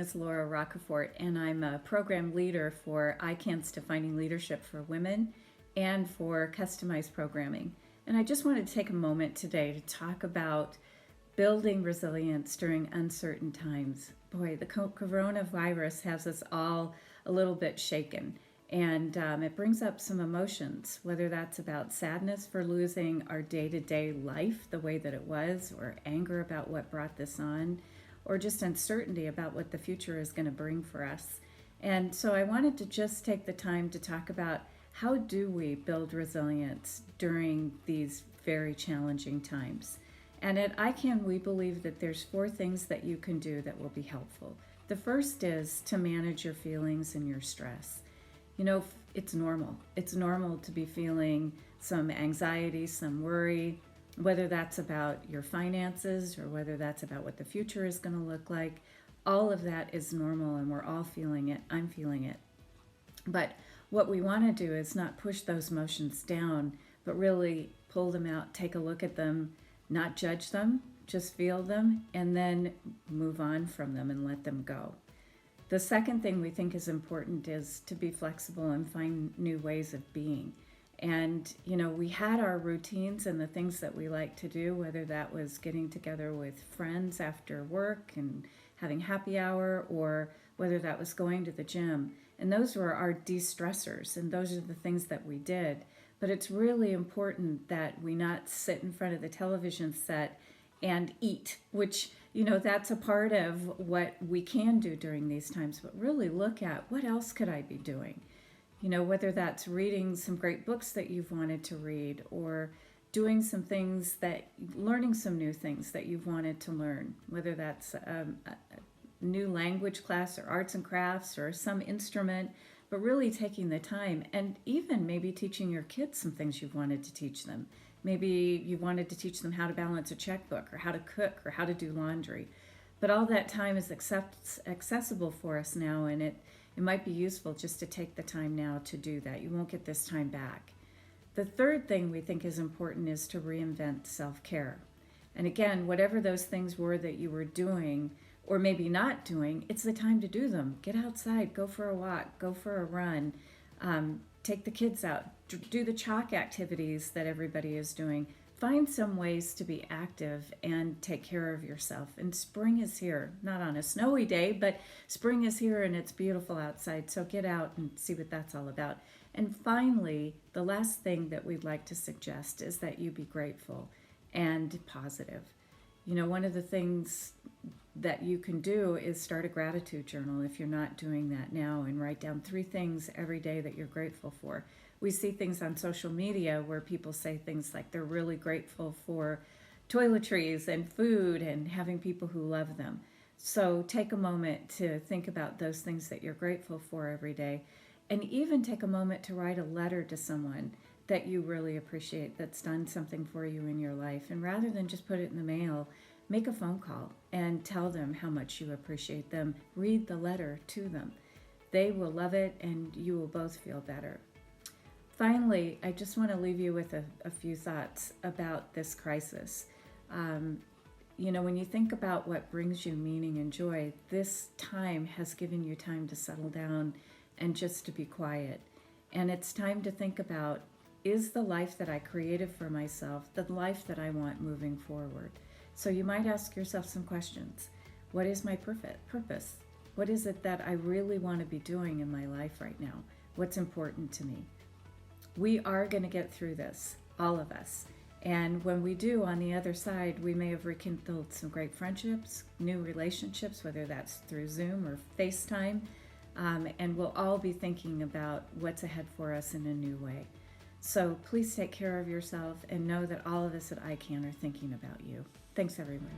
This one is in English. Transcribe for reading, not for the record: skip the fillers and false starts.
is Laura Roccaforte, and I'm a program leader for ICAN's Defining Leadership for Women and for customized programming. And I just wanted to take a moment today to talk about building resilience during uncertain times. Boy, the coronavirus has us all a little bit shaken, and it brings up some emotions, whether that's about sadness for losing our day-to-day life the way that it was, or anger about what brought this on, or just uncertainty about what the future is going to bring for us. And so I wanted to just take the time to talk about how do we build resilience during these very challenging times. And at ICAN, we believe that there's 4 things that you can do that will be helpful. The first is to manage your feelings and your stress. You know, it's normal. It's normal to be feeling some anxiety, some worry, whether that's about your finances or whether that's about what the future is going to look like. All of that is normal, and we're all feeling it. I'm feeling it. But what we want to do is not push those emotions down, but really pull them out, take a look at them, not judge them, just feel them, and then move on from them and let them go. The second thing we think is important is to be flexible and find new ways of being. And, you know, we had our routines and the things that we like to do, whether that was getting together with friends after work and having happy hour, or whether that was going to the gym. And those were our de-stressors, and those are the things that we did. But it's really important that we not sit in front of the television set and eat, which, you know, that's a part of what we can do during these times, but really look at what else could I be doing? You know, whether that's reading some great books that you've wanted to read, or doing some things learning some new things that you've wanted to learn, whether that's a new language class or arts and crafts or some instrument, but really taking the time, and even maybe teaching your kids some things you've wanted to teach them. Maybe you wanted to teach them how to balance a checkbook or how to cook or how to do laundry. But all that time is accessible for us now, and it might be useful just to take the time now to do that. You won't get this time back. The third thing we think is important is to reinvent self-care. And again, whatever those things were that you were doing or maybe not doing, it's the time to do them. Get outside, go for a walk, go for a run, take the kids out, do the chalk activities that everybody is doing. Find some ways to be active and take care of yourself. And spring is here, not on a snowy day, but spring is here and it's beautiful outside. So get out and see what that's all about. And finally, the last thing that we'd like to suggest is that you be grateful and positive. You know, one of the things that you can do is start a gratitude journal if you're not doing that now, and write down 3 things every day that you're grateful for. We see things on social media where people say things like they're really grateful for toiletries and food and having people who love them. So take a moment to think about those things that you're grateful for every day, and even take a moment to write a letter to someone that you really appreciate that's done something for you in your life. And rather than just put it in the mail, make a phone call and tell them how much you appreciate them. Read the letter to them. They will love it, and you will both feel better. Finally, I just want to leave you with a few thoughts about this crisis. You know, when you think about what brings you meaning and joy, this time has given you time to settle down and just to be quiet. And it's time to think about, is the life that I created for myself the life that I want moving forward? So you might ask yourself some questions. What is my purpose? What is it that I really want to be doing in my life right now? What's important to me? We are going to get through this, all of us. And when we do, on the other side, we may have rekindled some great friendships, new relationships, whether that's through Zoom or FaceTime, and we'll all be thinking about what's ahead for us in a new way. So please take care of yourself and know that all of us at ICAN are thinking about you. Thanks, everyone.